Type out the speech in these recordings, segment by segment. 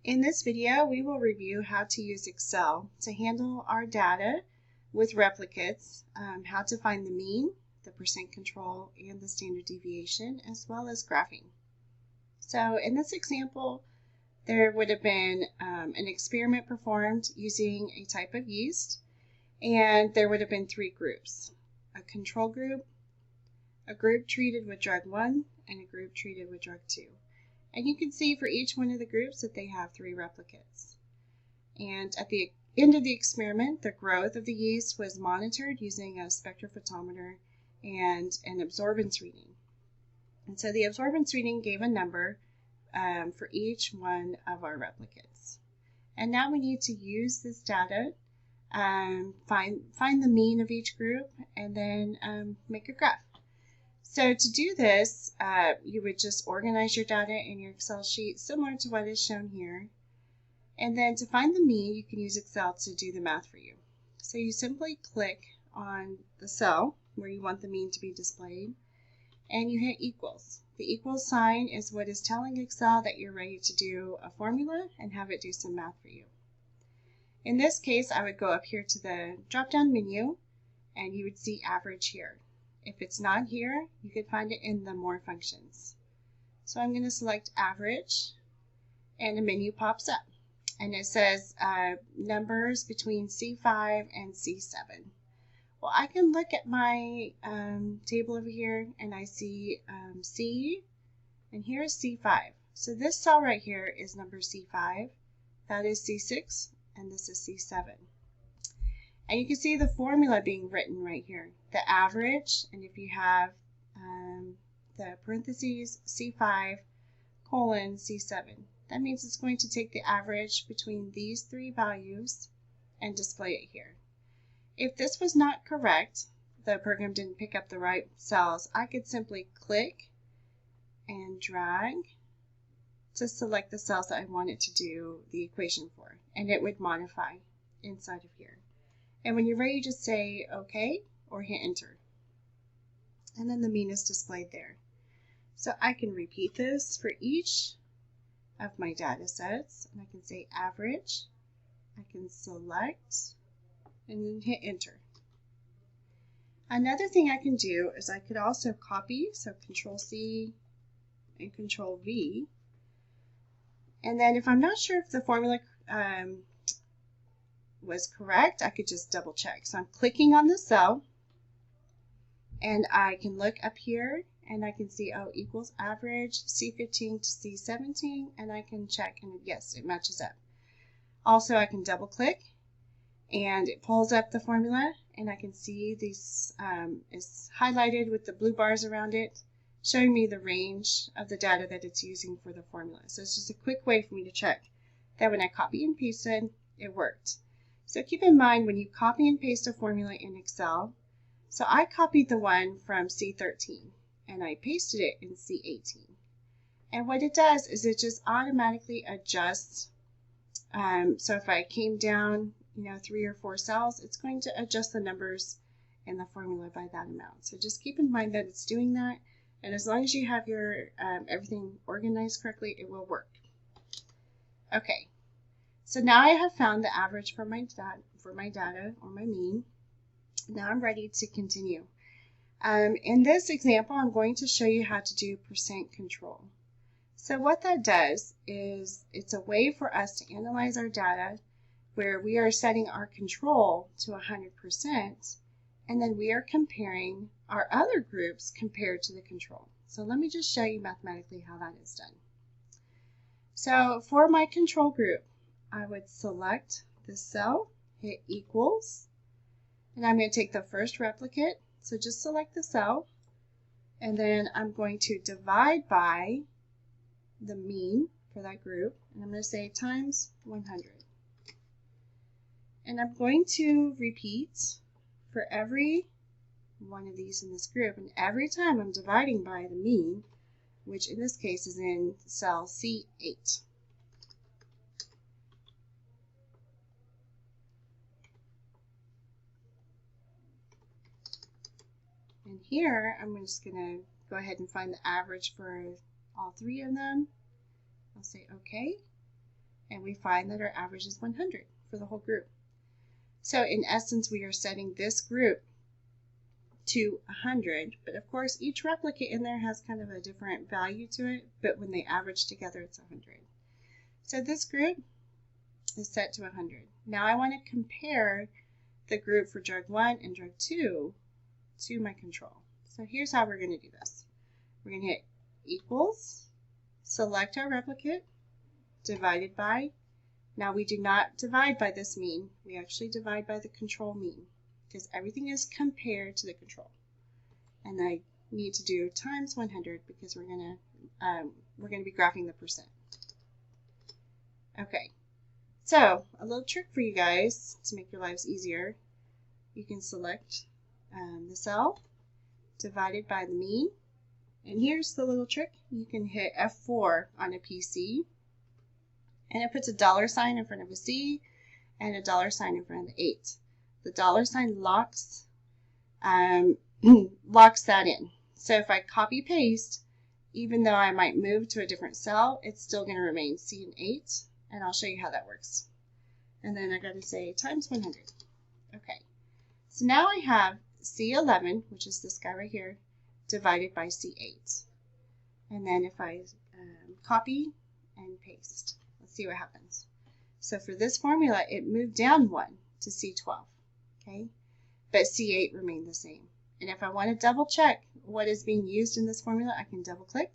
In this video, we will review how to use Excel to handle our data with replicates, how to find the mean, the percent control, and the standard deviation, as well as graphing. So in this example, there would have been an experiment performed using a type of yeast, and there would have been three groups: a control group, a group treated with drug 1, and a group treated with drug 2. And you can see for each one of the groups that they have three replicates. And at the end of the experiment, the growth of the yeast was monitored using a spectrophotometer and an absorbance reading. And so the absorbance reading gave a number for each one of our replicates. And now we need to use this data, find the mean of each group, and then make a graph. So to do this, you would just organize your data in your Excel sheet similar to what is shown here. And then to find the mean, you can use Excel to do the math for you. So you simply click on the cell where you want the mean to be displayed, and you hit equals. The equals sign is what is telling Excel that you're ready to do a formula and have it do some math for you. In this case, I would go up here to the drop-down menu, and you would see average here. If it's not here, you could find it in the More functions. So I'm going to select average, and a menu pops up. And it says numbers between C5 and C7. Well, I can look at my table over here, and I see C, and here is C5. So this cell right here is number C5, that is C6, and this is C7. And you can see the formula being written right here. The average, and if you have the parentheses, C5 colon C7. That means it's going to take the average between these three values and display it here. If this was not correct, the program didn't pick up the right cells, I could simply click and drag to select the cells that I wanted to do the equation for, and it would modify inside of here. And when you're ready, just say OK or hit enter. And then the mean is displayed there. So I can repeat this for each of my data sets, and I can say average, I can select, and then hit enter. Another thing I can do is I could also copy, so Control C and Control V. And then if I'm not sure if the formula was correct, I could just double check. So I'm clicking on the cell, and I can look up here, and I can see, oh, equals average, C15 to C17, and I can check, and yes, it matches up. Also, I can double click, and it pulls up the formula, and I can see this is highlighted with the blue bars around it, showing me the range of the data that it's using for the formula. So it's just a quick way for me to check that when I copy and pasted, it worked. So keep in mind when you copy and paste a formula in Excel, so I copied the one from C13 and I pasted it in C18. And what it does is it just automatically adjusts. So if I came down, 3 or 4 cells, it's going to adjust the numbers in the formula by that amount. So just keep in mind that it's doing that. And as long as you have your everything organized correctly, it will work. Okay. So now I have found the average for my data, or my mean. Now I'm ready to continue. In this example, I'm going to show you how to do percent control. So what that does is it's a way for us to analyze our data where we are setting our control to 100%, and then we are comparing our other groups compared to the control. So let me just show you mathematically how that is done. So for my control group, I would select this cell, hit equals, and I'm going to take the first replicate. So just select the cell, and then I'm going to divide by the mean for that group, and I'm going to say times 100. And I'm going to repeat for every one of these in this group, and every time I'm dividing by the mean, which in this case is in cell C8. And here, I'm just going to go ahead and find the average for all three of them. I'll say OK. and we find that our average is 100 for the whole group. So in essence, we are setting this group to 100, but of course each replicate in there has kind of a different value to it, but when they average together it's 100. So this group is set to 100. Now I want to compare the group for drug 1 and drug 2 to my control. So here's how we're going to do this. We're going to hit equals, select our replicate, divided by. Now we do not divide by this mean, we actually divide by the control mean, because everything is compared to the control. And I need to do times 100 because we're going to be graphing the percent. Okay, so a little trick for you guys to make your lives easier. You can select the cell, divided by the mean, and here's the little trick. You can hit F4 on a PC, and it puts a $sign in front of a C and a $sign in front of the 8. The $sign locks locks that in. So if I copy paste, even though I might move to a different cell, it's still going to remain C and 8, and I'll show you how that works. And then I got to say times 100. Okay, so now I have C11, which is this guy right here, divided by C8. And then if I copy and paste, let's see what happens. So for this formula, it moved down 1 to C12, okay? But C8 remained the same. And if I want to double check what is being used in this formula, I can double click.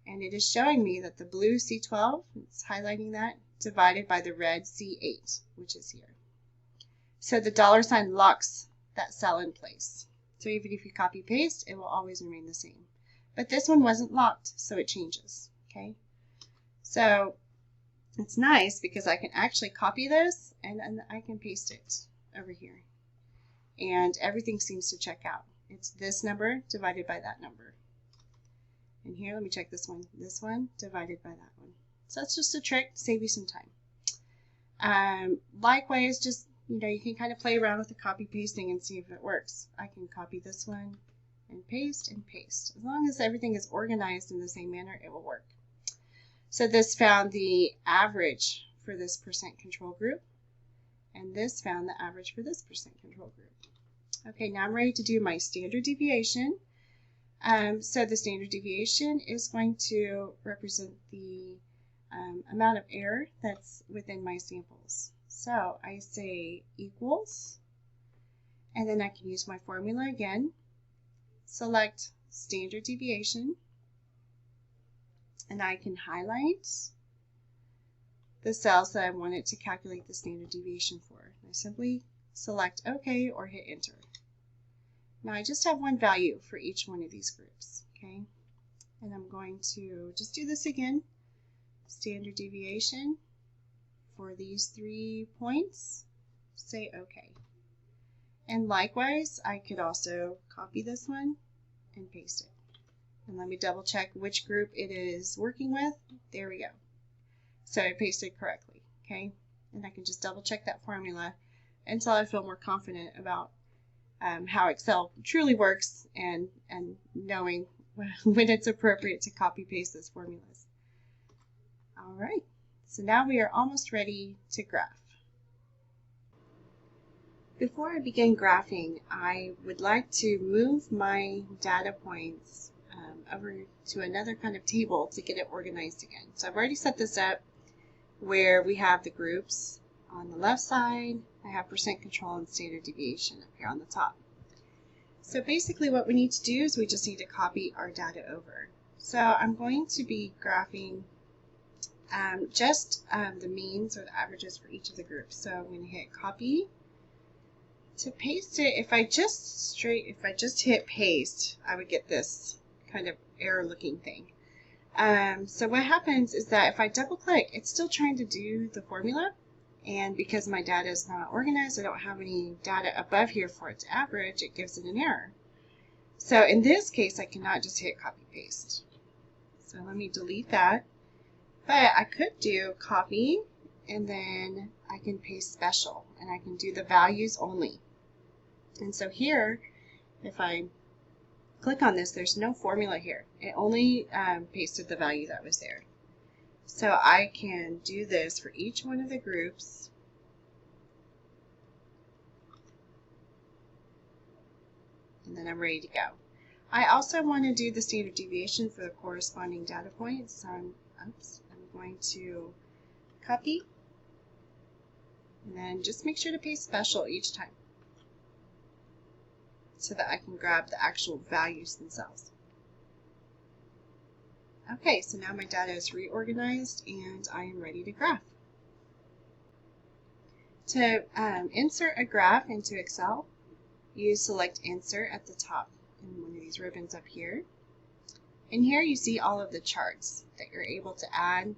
And it is showing me that the blue C12, it's highlighting that, divided by the red C8, which is here. So the $sign locks that cell in place. So even if you copy paste, it will always remain the same. But this one wasn't locked, so it changes, okay? So it's nice because I can actually copy this and I can paste it over here. And everything seems to check out. It's this number divided by that number. And here, let me check this one. This one divided by that one. So that's just a trick to save you some time. Likewise, just, you can kind of play around with the copy pasting and see if it works. I can copy this one and paste and paste. As long as everything is organized in the same manner, it will work. So this found the average for this percent control group, and this found the average for this percent control group. Okay, now I'm ready to do my standard deviation. So the standard deviation is going to represent the amount of error that's within my samples. So I say equals, and then I can use my formula again, select standard deviation, and I can highlight the cells that I want it to calculate the standard deviation for. I simply select OK or hit enter. Now I just have one value for each one of these groups, okay? And I'm going to just do this again. Standard deviation for these 3 points, say OK. And likewise, I could also copy this one and paste it. And let me double check which group it is working with. There we go. So I pasted correctly, okay? And I can just double check that formula until I feel more confident about how Excel truly works and knowing when it's appropriate to copy paste those formulas. All right, so now we are almost ready to graph. Before I begin graphing, I would like to move my data points over to another kind of table to get it organized again. So I've already set this up where we have the groups on the left side. I have percent control and standard deviation up here on the top. So basically what we need to do is we just need to copy our data over. So I'm going to be graphing just the means or the averages for each of the groups. So I'm going to hit copy. To paste it, if I just hit paste, I would get this kind of error looking thing. So what happens is that if I double click, it's still trying to do the formula, and because my data is not organized, I don't have any data above here for it to average, it gives it an error. So in this case, I cannot just hit copy paste. So let me delete that. But I could do copy, and then I can paste special, and I can do the values only. And so here, if I click on this, there's no formula here. It only pasted the value that was there. So I can do this for each one of the groups. And then I'm ready to go. I also want to do the standard deviation for the corresponding data points. So I'm going to copy and then just make sure to paste special each time so that I can grab the actual values themselves. Okay, so now my data is reorganized and I am ready to graph. To insert a graph into Excel, you select Insert at the top in one of these ribbons up here. And here you see all of the charts that you're able to add.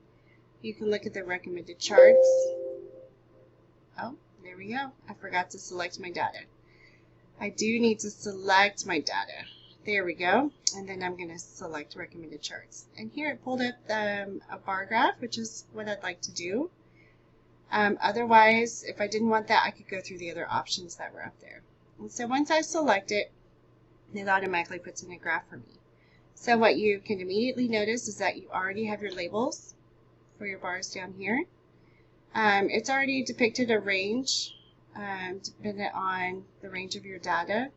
You can look at the recommended charts. Oh, there we go. I forgot to select my data. I do need to select my data. There we go. And then I'm going to select recommended charts. And here it pulled up a bar graph, which is what I'd like to do. Otherwise, if I didn't want that, I could go through the other options that were up there. And so once I select it, it automatically puts in a graph for me. So what you can immediately notice is that you already have your labels for your bars down here. It's already depicted a range dependent on the range of your data.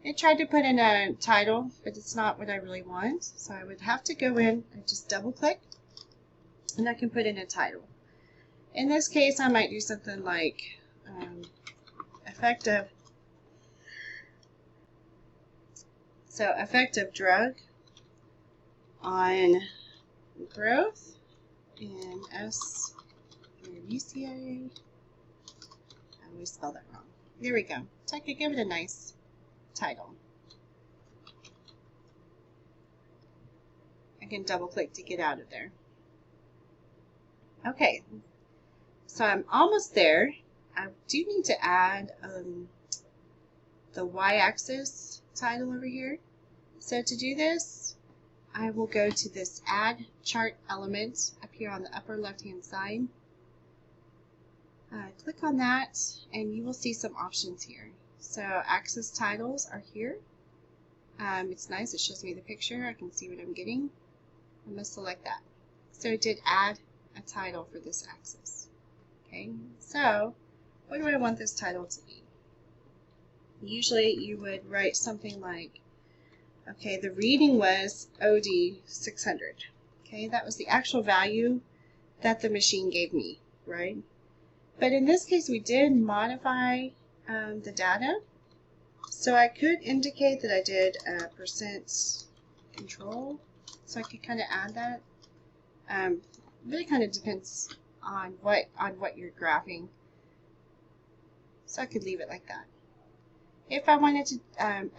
It tried to put in a title, but it's not what I really want. So I would have to go in and just double click and I can put in a title. In this case, I might do something like effect of drug on growth in UCA. I always spell that wrong. There we go. So I could give it a nice title. I can double click to get out of there. Okay, so I'm almost there. I do need to add the y-axis title over here. So to do this, I will go to this Add Chart Element up here on the upper left-hand side. Click on that, and you will see some options here. So axis titles are here. It's nice. It shows me the picture. I can see what I'm getting. I'm going to select that. So it did add a title for this axis. Okay, so what do I want this title to be? Usually you would write something like, okay, the reading was OD 600. Okay, that was the actual value that the machine gave me, right? But in this case, we did modify the data. So I could indicate that I did a percent control. So I could kind of add that. Really kind of depends on what you're graphing. So I could leave it like that. If I wanted to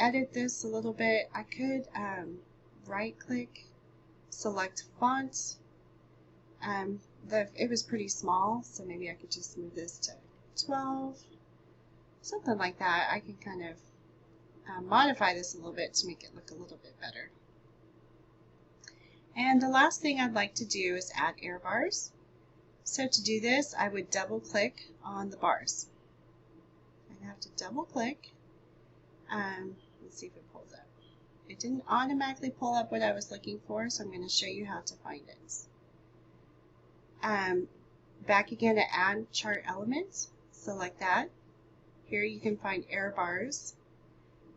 edit this a little bit, I could right-click, select font. It was pretty small, so maybe I could just move this to 12, something like that. I can kind of modify this a little bit to make it look a little bit better. And the last thing I'd like to do is add error bars. So to do this, I would double-click on the bars. I'd have to double-click. Let's see if it pulls up. It didn't automatically pull up what I was looking for, so I'm going to show you how to find it. Back again to Add Chart Elements, select that. Here you can find error bars.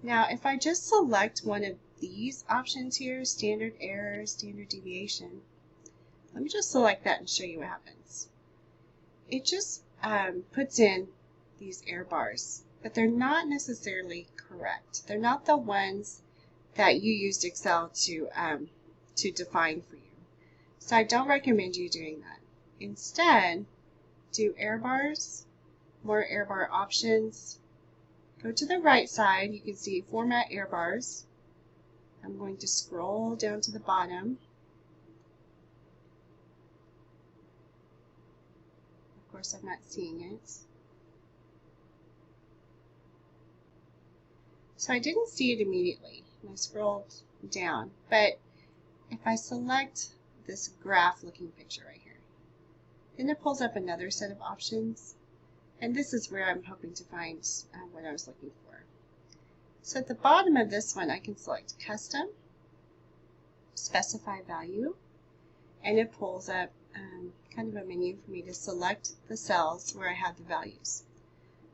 Now if I just select one of these options here, standard error, standard deviation, let me just select that and show you what happens. It just puts in these error bars, but they're not necessarily correct. They're not the ones that you used Excel to define for you. So I don't recommend you doing that. Instead, do error bars, more error bar options. Go to the right side, you can see Format Error Bars. I'm going to scroll down to the bottom. Of course, I'm not seeing it. So I didn't see it immediately, and I scrolled down. But if I select this graph looking picture right here, then it pulls up another set of options. And this is where I'm hoping to find what I was looking for. So at the bottom of this one, I can select Custom, Specify Value, and it pulls up kind of a menu for me to select the cells where I have the values.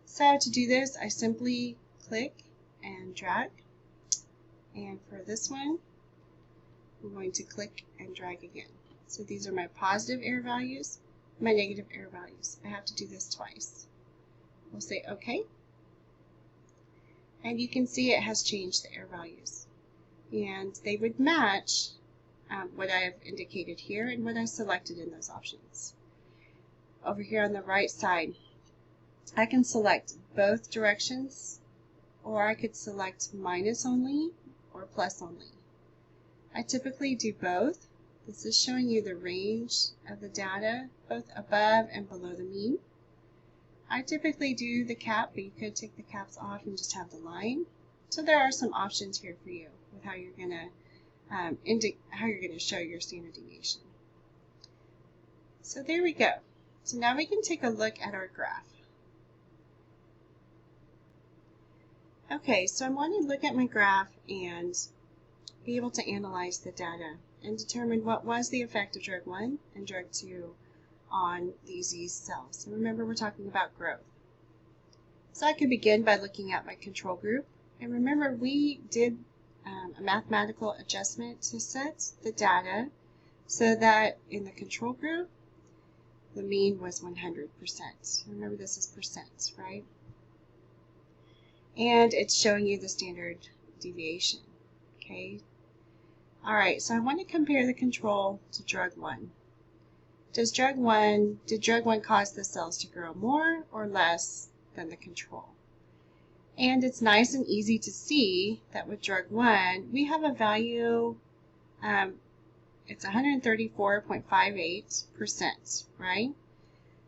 So to do this, I simply click and drag. And for this one, I'm going to click and drag again. So these are my positive error values, my negative error values. I have to do this twice. We'll say OK. And you can see it has changed the error values. And they would match what I have indicated here and what I selected in those options. Over here on the right side, I can select both directions, or I could select minus only or plus only. I typically do both. This is showing you the range of the data, both above and below the mean. I typically do the cap, but you could take the caps off and just have the line. So there are some options here for you with how you're going to show your standard deviation. So there we go. So now we can take a look at our graph. Okay, so I want to look at my graph and be able to analyze the data and determine what was the effect of drug 1 and drug 2 on these yeast cells. And remember, we're talking about growth. So I could begin by looking at my control group. And remember, we did a mathematical adjustment to set the data so that in the control group, the mean was 100%. Remember, this is percent, right? And it's showing you the standard deviation. Okay. All right, so I want to compare the control to drug 1. Did drug 1 cause the cells to grow more or less than the control? And it's nice and easy to see that with drug 1, we have a value, it's 134.58%, right?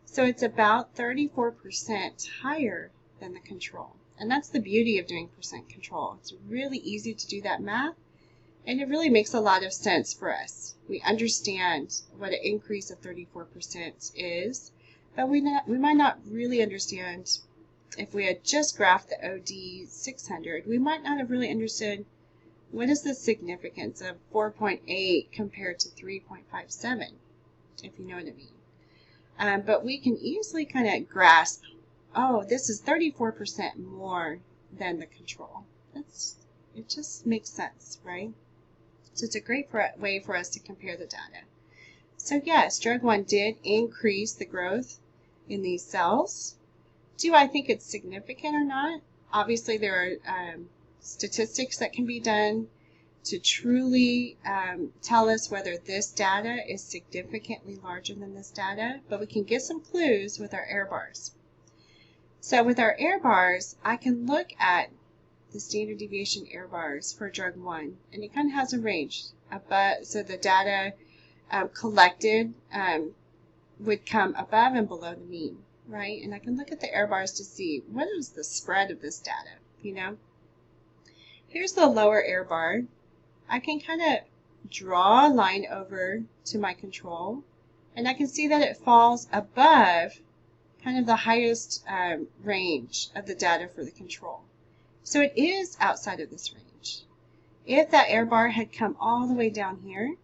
So it's about 34% higher than the control. And that's the beauty of doing percent control. It's really easy to do that math, and it really makes a lot of sense for us. We understand what an increase of 34% is, but we might not really understand. If we had just graphed the OD 600, we might not have really understood what is the significance of 4.8 compared to 3.57, if you know what I mean. But we can easily kind of grasp, oh, this is 34% more than the control. It just makes sense, right? So it's a great way for us to compare the data. So yes, drug 1 did increase the growth in these cells. Do I think it's significant or not? Obviously, there are statistics that can be done to truly tell us whether this data is significantly larger than this data, but we can get some clues with our error bars. So with our error bars, I can look at the standard deviation error bars for drug 1, and it kind of has a range. So the data collected would come above and below the mean, right? And I can look at the error bars to see what is the spread of this data, you know? Here's the lower error bar. I can kind of draw a line over to my control, and I can see that it falls above kind of the highest range of the data for the control. So it is outside of this range. If that error bar had come all the way down here,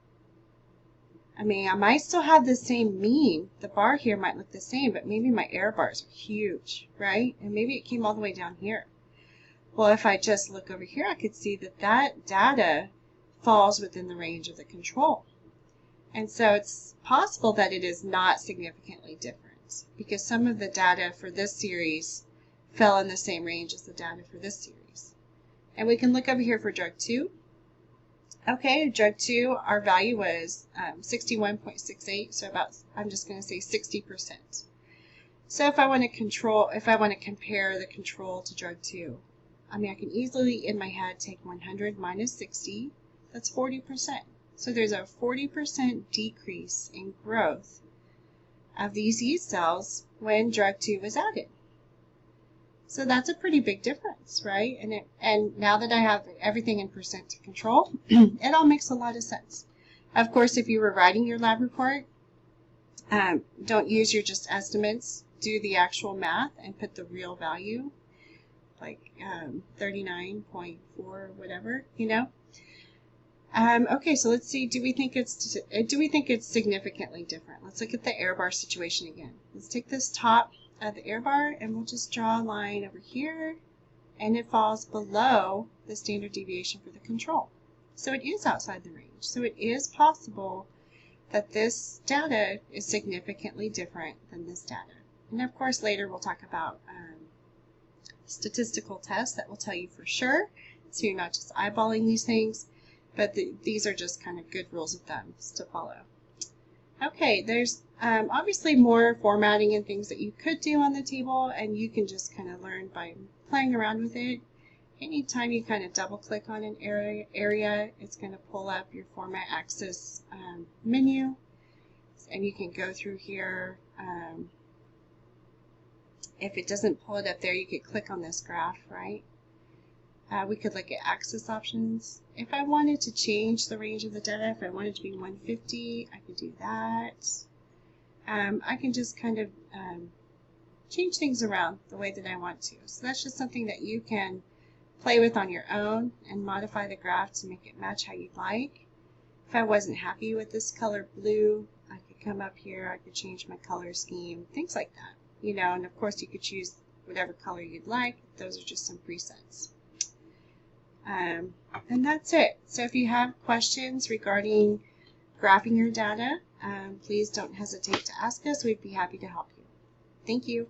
I mean, I might still have the same mean. The bar here might look the same, but maybe my error bars are huge, right? And maybe it came all the way down here. Well, if I just look over here, I could see that that data falls within the range of the control. And so it's possible that it is not significantly different because some of the data for this series fell in the same range as the data for this series. And we can look over here for drug 2. Okay, drug 2, our value was 61.68, so I'm just going to say 60%. So if I want to compare the control to drug 2, I mean, I can easily in my head take 100 minus 60, that's 40%. So there's a 40% decrease in growth of these yeast cells when drug 2 was added. So that's a pretty big difference, right? And now that I have everything in percent to control, it all makes a lot of sense. Of course, if you were writing your lab report, don't use your just estimates. Do the actual math and put the real value, like 39.4 or whatever, you know. Okay, so let's see. Do we think it's significantly different? Let's look at the error bar situation again. Let's take this top of the error bar and we'll just draw a line over here, and it falls below the standard deviation for the control. So it is outside the range. So it is possible that this data is significantly different than this data. And of course, later we'll talk about statistical tests that will tell you for sure, so you're not just eyeballing these things, but these are just kind of good rules of thumb to follow. Okay, there's obviously more formatting and things that you could do on the table, and you can just kind of learn by playing around with it. Anytime you kind of double click on an area, it's going to pull up your format axis menu, and you can go through here. If it doesn't pull it up there, you could click on this graph, right? We could look at axis options. If I wanted to change the range of the data, if I wanted to be 150, I could do that. I can just kind of change things around the way that I want to. So that's just something that you can play with on your own and modify the graph to make it match how you'd like. If I wasn't happy with this color blue, I could come up here, I could change my color scheme, things like that. You know, and of course you could choose whatever color you'd like. Those are just some presets. And that's it. So if you have questions regarding graphing your data, please don't hesitate to ask us. We'd be happy to help you. Thank you.